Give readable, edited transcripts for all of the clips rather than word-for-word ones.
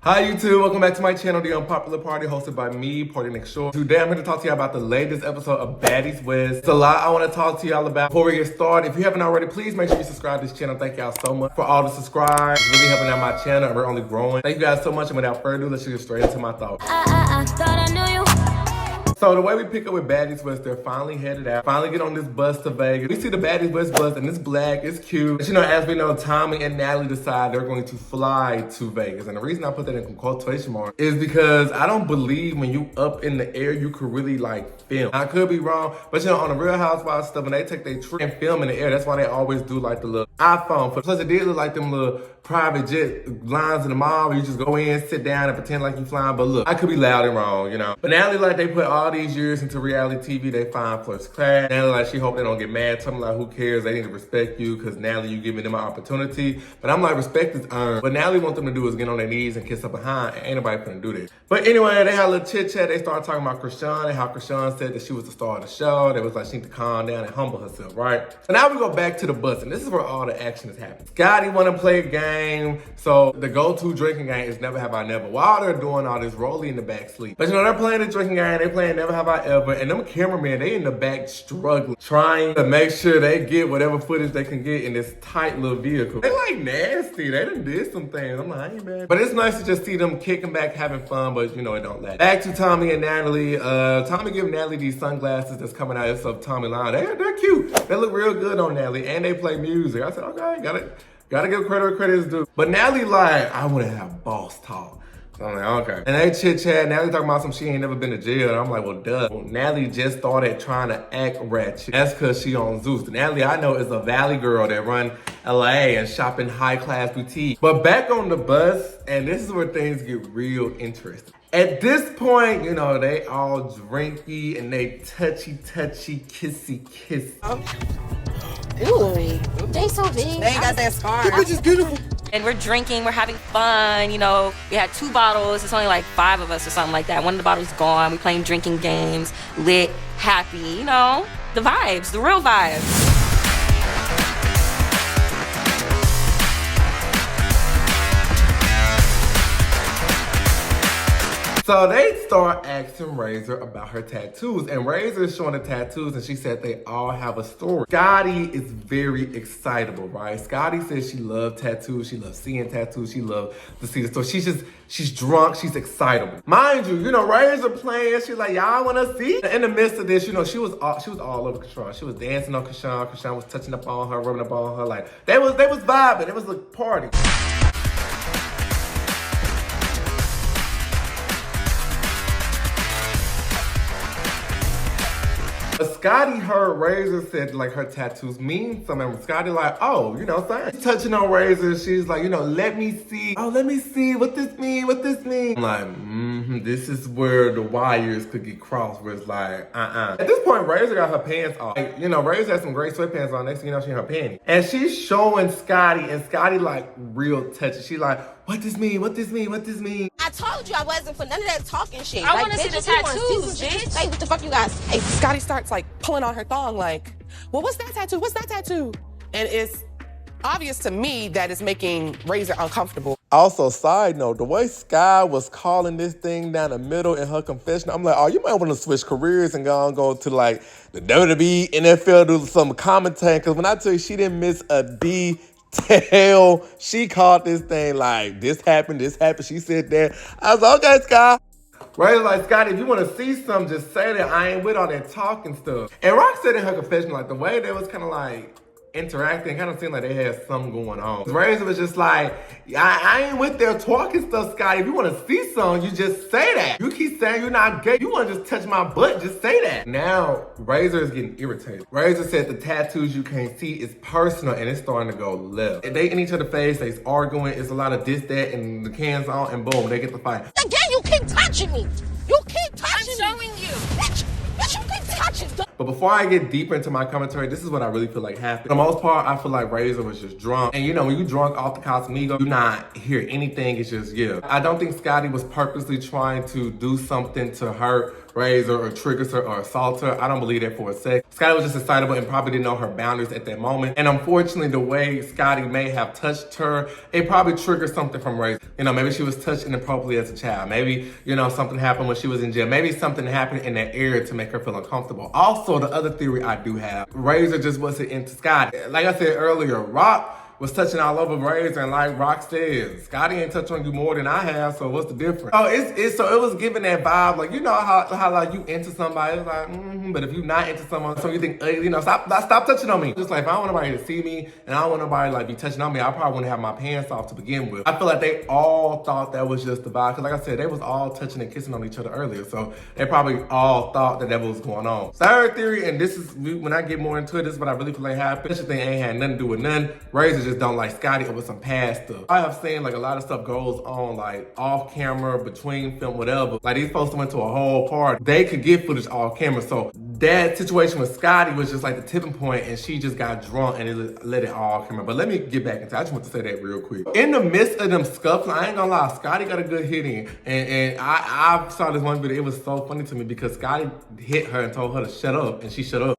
Hi YouTube, welcome back to my channel, The Unpopular Party, hosted by me, Party Next Shore. Today I'm here to talk to you about the latest episode of Baddies West. It's a lot I want to talk to y'all about. Before we get started, if you haven't already, please make sure you subscribe to this channel. Thank y'all so much for all the subscribes. It's really helping out my channel and we're only growing. Thank you guys so much, and without further ado, let's get straight into my thoughts. I thought I knew you. So the way we pick up with Baddies West, they're finally headed out. Finally get on this bus to Vegas. We see the Baddies West bus and it's black, it's cute. But you know, as we know, Tommy and Natalie decide they're going to fly to Vegas. And the reason I put that in quotation marks is because I don't believe when you up in the air, you could really like film. I could be wrong, but you know, on the Real Housewives stuff, when they take their trip and film in the air, that's why they always do like the little iPhone. Plus it did look like them little private jet lines in the mall where you just go in, sit down and pretend like you flying. But look, I could be loud and wrong, you know. But Natalie, like, they put all these years into reality TV, they find first class. Natalie, like, she hope they don't get mad. Tell me, like, who cares? They need to respect you because Natalie, you giving them an opportunity. But I'm like, respect is earned. What Natalie wants them to do is get on their knees and kiss her behind. And ain't nobody finna do that. But anyway, they had a little chit chat. They started talking about Krishan and how Krishan said that she was the star of the show. They was like, she need to calm down and humble herself, right? So now we go back to the bus, and this is where all the action is happening. Scotty want to play a game. So the go-to drinking game is Never Have I Never. While they're doing all this, Rolly in the back sleep. But you know, they're playing the drinking game, they playing Never Have I Ever, and them cameramen, they in the back struggling, trying to make sure they get whatever footage they can get in this tight little vehicle. They like nasty, they done did some things. I'm like, I ain't mad. But it's nice to just see them kicking back, having fun, but you know, it don't last. Back to Tommy and Natalie. Tommy gave Natalie these sunglasses that's coming out of Tommy line. They're cute. They look real good on Natalie, and they play music. I said, okay, Gotta give credit where credit is due. But Natalie like, I wanna have boss talk. So I'm like, okay. And they chit chat. Natalie talking about some she ain't never been to jail. And I'm like, well, duh. Well, Natalie just started trying to act ratchet. That's cause she on Zeus. Natalie, I know, is a Valley girl that run LA and shop in high class boutique. But back on the bus, and this is where things get real interesting. At this point, you know, they all drinky and they touchy, kissy. Ooh, they so big. They ain't got that scar. Which is beautiful. And we're drinking, we're having fun, you know. We had 2 bottles, it's only like 5 of us or something like that. One of the bottles gone, we playing drinking games, lit, happy, you know. The vibes, the real vibes. So they start asking Razor about her tattoos, and Razor is showing the tattoos, and she said they all have a story. Scotty is very excitable, right? Scotty says she loves tattoos, she loves seeing tattoos, she loves to see the story. She's drunk, she's excitable. Mind you, you know, Razor playing, she's like, y'all wanna see? In the midst of this, you know, she was all over Krishan. She was dancing on Krishan. Krishan was touching up on her, rubbing up on her. Like, they was vibing, it was a party. But Scotty heard Razor said like her tattoos mean something. And Scotty like, oh, you know, fine. She's touching on Razor. She's like, you know, let me see. Oh, let me see what this mean, I'm like, this is where the wires could get crossed, where it's like, At this point, Razor got her pants off. Like, you know, Razor has some great sweatpants on. Next thing you know, she in her panties. And she's showing Scotty, and Scotty like real touchy. She like, what this mean? I told you I wasn't for none of that talking shit. I wanna see the tattoos, bitch. Say what the fuck you guys say. Scotty starts like pulling on her thong like, well, what's that tattoo? And it's obvious to me that it's making Razor uncomfortable. Also, side note, the way Sky was calling this thing down the middle in her confession, I'm like, oh, you might want to switch careers and go to like the WWE, NFL, do some commentating. Because when I tell you she didn't miss a detail, she called this thing like, this happened. She said that. I was like, okay, Sky. Right, like, Scotty, if you want to see something, just say that. I ain't with all that talking stuff. And Rock said in her confession, like, the way they was kind of like interacting, kind of seemed like they had something going on. Razor was just like, I ain't with their talking stuff, Scotty. If you want to see something, you just say that. You keep saying you're not gay. You want to just touch my butt, just say that. Now, Razor is getting irritated. Razor said the tattoos you can't see is personal, and it's starting to go left. They in each other's face, they's arguing. It's a lot of this, that, and the cans on, and boom, they get the fight. Again, you keep touching me. You keep touching me. I'm showing you. Bitch, you keep touching. But before I get deeper into my commentary, this is what I really feel like happened. For the most part, I feel like Razor was just drunk. And you know, when you drunk off the Cosmigo, you not hear anything. It's just, yeah. I don't think Scotty was purposely trying to do something to hurt Razor or triggers her or assaults her. I don't believe that for a sec. Scotty was just excitable and probably didn't know her boundaries at that moment. And unfortunately, the way Scotty may have touched her, it probably triggered something from Razor. You know, maybe she was touched inappropriately as a child. Maybe, you know, something happened when she was in jail. Maybe something happened in that area to make her feel uncomfortable. Also, the other theory I do have, Razor just wasn't into Scotty. Like I said earlier, Rock was touching all over Razor, and like Rock said, Scotty ain't touched on you more than I have, so what's the difference? Oh, so it was giving that vibe, like, you know how like you into somebody, it's like, but if you not into someone, so you think, you know, stop touching on me. Just like, if I don't want nobody to see me, and I don't want nobody to like be touching on me, I probably wouldn't have my pants off to begin with. I feel like they all thought that was just the vibe, because like I said, they was all touching and kissing on each other earlier, so they probably all thought that was going on. Third theory, and this is, when I get more into it, this is what I really feel like happened. This thing ain't had nothing to do with nothing. Razor just don't like Scotty over some past stuff. I have seen like a lot of stuff goes on like off camera, between film, whatever. Like these folks went to a whole party. They could get footage off camera. So that situation with Scotty was just like the tipping point, and she just got drunk and it let it all come out. But let me get back into it. I just want to say that real quick. In the midst of them scuffling, I ain't gonna lie, Scotty got a good hit in. And I saw this one video, it was so funny to me because Scotty hit her and told her to shut up, and she shut up.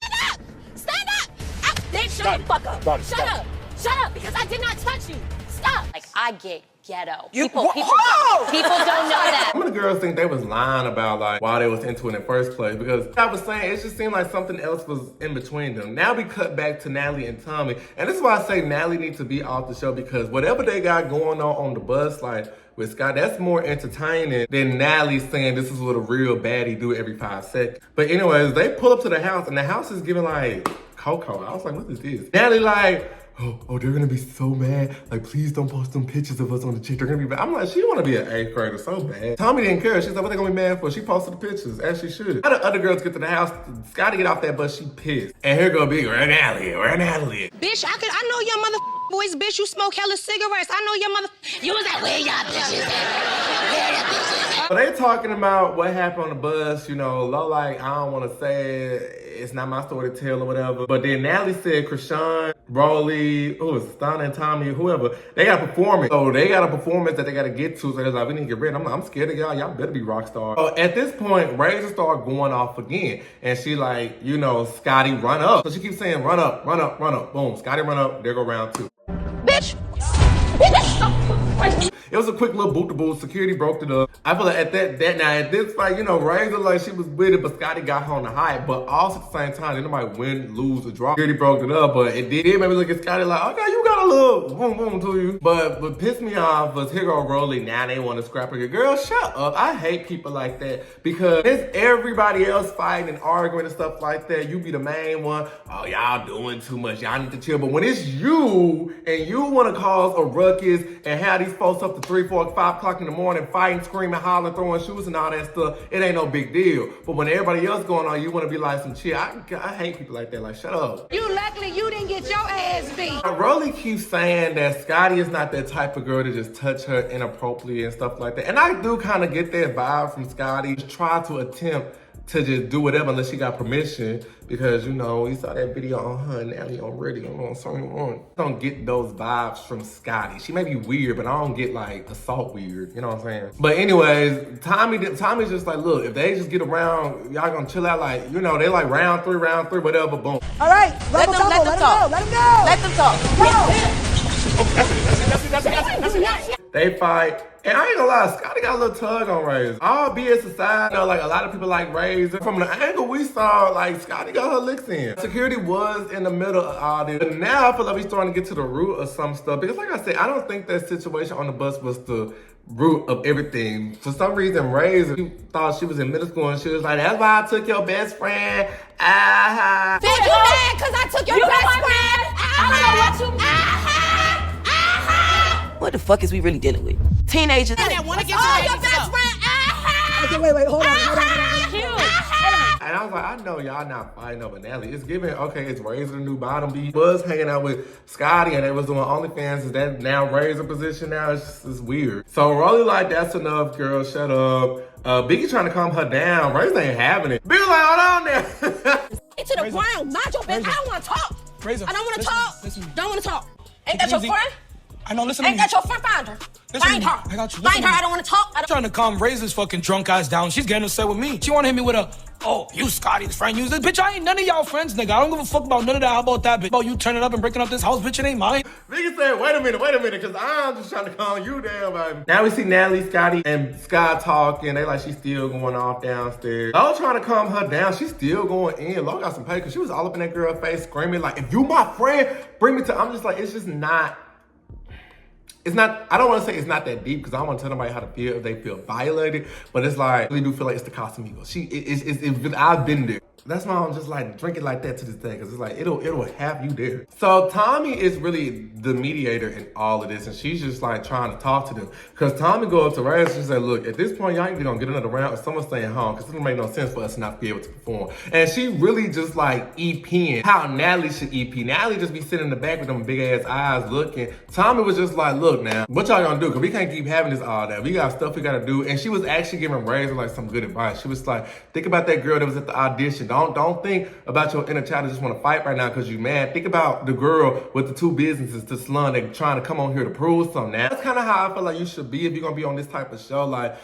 Stand up! Then shut the fuck up! Shut up! Shut up, because I did not touch you. Stop. Like, I get ghetto. People don't know that. Some of the girls think they was lying about like why they was into it in the first place, because I was saying it just seemed like something else was in between them. Now we cut back to Natalie and Tommy, and this is why I say Natalie needs to be off the show, because whatever they got going on the bus, like with Scott, that's more entertaining than Natalie saying this is what a real baddie do every 5 seconds. But anyways, they pull up to the house, and the house is giving like Coco. I was like, what is this? Natalie like, oh, they're gonna be so mad. Like, please don't post them pictures of us on the chick. They're gonna be mad. I'm like, she wanna be an 8th grader so bad. Tommy didn't care. She's like, what they gonna be mad for? She posted the pictures, as she should. How the other girls get to the house? Scotty get off that bus, she pissed. And here go Big, where Natalie? Bitch, I know your mother boys, bitch. You smoke hella cigarettes. I know your mother. You was like, where y'all bitches at? Where y'all bitches at? So they talking about what happened on the bus, you know, low like, I don't wanna say it. It's not my story to tell or whatever. But then Natalie said Krishan, Rolly, Stunna and Tommy, whoever, they got a performance. So they got a performance that they gotta get to. So they're like, we need to get ready. I'm scared of y'all. Y'all better be rock stars. So at this point, Razor started going off again. And she like, you know, Scotty, run up. So she keeps saying, run up, run up, run up. Boom, Scotty run up. There go round 2. Bitch! It was a quick little boot-to-boot. Security broke it up. I feel like at this fight, you know, Razor, like, she was with it, but Scotty got her on the hype. But also at the same time, didn't nobody win, lose, or draw. Security broke it up, but it did make me look at Scotty like, okay, you got a little boom boom to you. But what pissed me off was here go Rolly. Now they want to scrap her. Girl, shut up. I hate people like that, because there's everybody else fighting and arguing and stuff like that. You be the main one. Oh, y'all doing too much. Y'all need to chill. But when it's you and you want to cause a ruckus and have these folks up to 3, 4, 5 o'clock in the morning fighting, screaming, hollering, throwing shoes and all that stuff, it ain't no big deal. But when everybody else going on, you want to be like some chill. I hate people like that. Like, shut up. You luckily you didn't get your ass beat. Rolly keeps saying that Scotty is not that type of girl to just touch her inappropriately and stuff like that. And I do kind of get that vibe from Scotty. Try to attempt to just do whatever unless she got permission, because, you know, we saw that video on her and Natalie on radio on someone. I don't get those vibes from Scotty. She may be weird, but I don't get like assault weird, you know what I'm saying? But anyways, Tommy's just like, look, if they just get around, y'all gonna chill out, like, you know, they like round three, whatever, boom. All right, let them talk. Let them talk. They fight. And I ain't gonna lie, Scotty got a little tug on Razor. All BS aside, you know, like a lot of people like Razor. From the angle we saw, like Scotty got her licks in. Security was in the middle of all this. But now I feel like we're starting to get to the root of some stuff. Because like I said, I don't think that situation on the bus was the root of everything. For some reason, Razor, she thought she was in middle school and she was like, that's why I took your best friend. Ah. Did you mad because I took your best friend? I don't know what you What the fuck is we really dealing with? Teenagers. That want to get your best friend. Okay, wait, hold on. And I was like, I know y'all not fighting over Natalie. It's giving, okay, it's Razor the new bottom beat. Was hanging out with Scotty and they was doing OnlyFans. Is that now Razor position now? It's weird. So Rolly like, that's enough, girl, shut up. Biggie trying to calm her down. Razor ain't having it. Biggie like, hold on there. Get to the ground, mind your business. I don't want to talk. Razor, I don't want to talk. listen. Don't want to talk. Ain't that your friend? I know, listen Ain't to me. that your friend? Find her. Find her. I got you. Find her. I don't want to talk. I'm trying to calm Razor's fucking drunk ass down. She's getting upset with me. She want to hit me with a, oh, you Scotty's friend. You bitch, I ain't none of y'all friends, nigga. I don't give a fuck about none of that. How about that, bitch? About you turning up and breaking up this house, bitch, it ain't mine. Nigga said, wait a minute, because I'm just trying to calm you down, baby. Now we see Natalie, Scotty, and Sky talking. They like she's still going off downstairs. I was trying to calm her down. She's still going in. Lo got some pay because she was all up in that girl's face screaming like, if you my friend, bring me to, I'm just like, it's just not, it's not, I don't want to say it's not that deep because I don't want to tell nobody how to feel if they feel violated, but it's like, I really do feel like it's the Casamigos. I've been there. That's why I'm just like drinking like that to this day because it's like, it'll have you there. So Tommy is really the mediator in all of this and she's just like trying to talk to them because Tommy goes up to Ray and she said, look, at this point, y'all ain't gonna get another round or someone's staying home because it don't make no sense for us to not be able to perform. And she really just like EPing how Natalie should EP. Natalie just be sitting in the back with them big ass eyes looking. Tommy was just like, look now, what y'all gonna do? Because we can't keep having this all that. We got stuff we gotta do. And she was actually giving Razor like some good advice. She was like, think about that girl that was at the audition. Don't think about your inner child that just want to fight right now because you mad. Think about the girl with the 2 businesses, the salon, that trying to come on here to prove something. Now, that's kind of how I feel like you should be if you're gonna be on this type of show. Like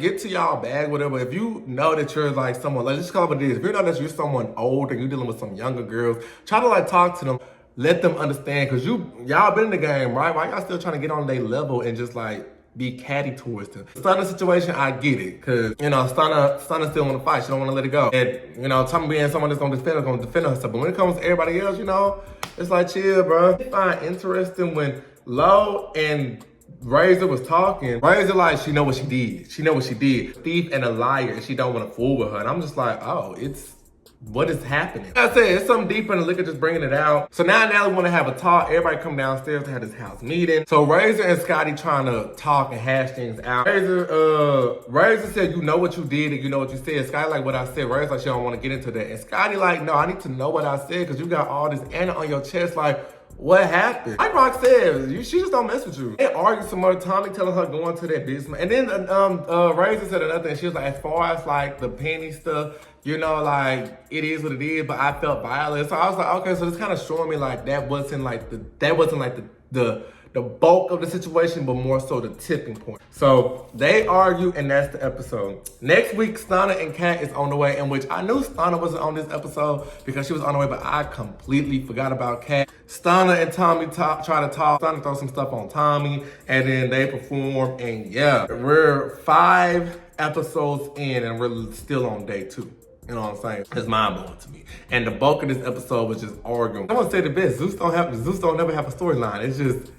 get to y'all bag, whatever. If you know that you're like someone, like just call it this. If you know that you're someone old and you're dealing with some younger girls, try to like talk to them. Let them understand because y'all been in the game, right? Why y'all still trying to get on their level and just like be catty towards them? Stunner situation, I get it. Cause, you know, Stunner still want to fight. She don't want to let it go. And, you know, Tommy being someone that's gonna defend herself. But when it comes to everybody else, you know, it's like, chill, bro. I find interesting when Lo and Razor was talking. Razor like, she know what she did. She know what she did. Thief and a liar, and she don't want to fool with her. And I'm just like, oh, what is happening? Like I said, it's something deeper in the liquor, just bringing it out. So now we want to have a talk. Everybody come downstairs to have this house meeting. So Razor and Scotty trying to talk and hash things out. Razor said, you know what you did and you know what you said. Scotty like what I said. Razor like she don't want to get into that. And Scotty like, no, I need to know what I said because you got all this Anna on your chest. Like, what happened? Like Rock said, she just don't mess with you. They argued some more. Tommy telling her going to that business. And then Razor said another thing. She was like, as far as like the penny stuff, you know, like it is what it is, but I felt violent. So I was like, okay, so it's kind of showing me like that wasn't like the bulk of the situation, but more so the tipping point. So they argue, and that's the episode. Next week, Stunner and Kat is on the way, in which I knew Stunner wasn't on this episode because she was on the way, but I completely forgot about Kat. Stunner and Tommy try to talk. Stunner throw some stuff on Tommy, and then they perform, and yeah, we're 5 episodes in, and we're still on day 2. You know what I'm saying? It's mind-blowing to me. And the bulk of this episode was just arguing. Someone said the best, Zeus don't never have a storyline. It's just,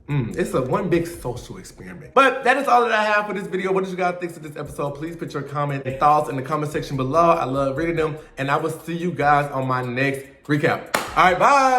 it's a one big social experiment. But that is all that I have for this video. What did you guys think of this episode? Please put your comment and thoughts in the comment section below. I love reading them. And I will see you guys on my next recap. All right, bye.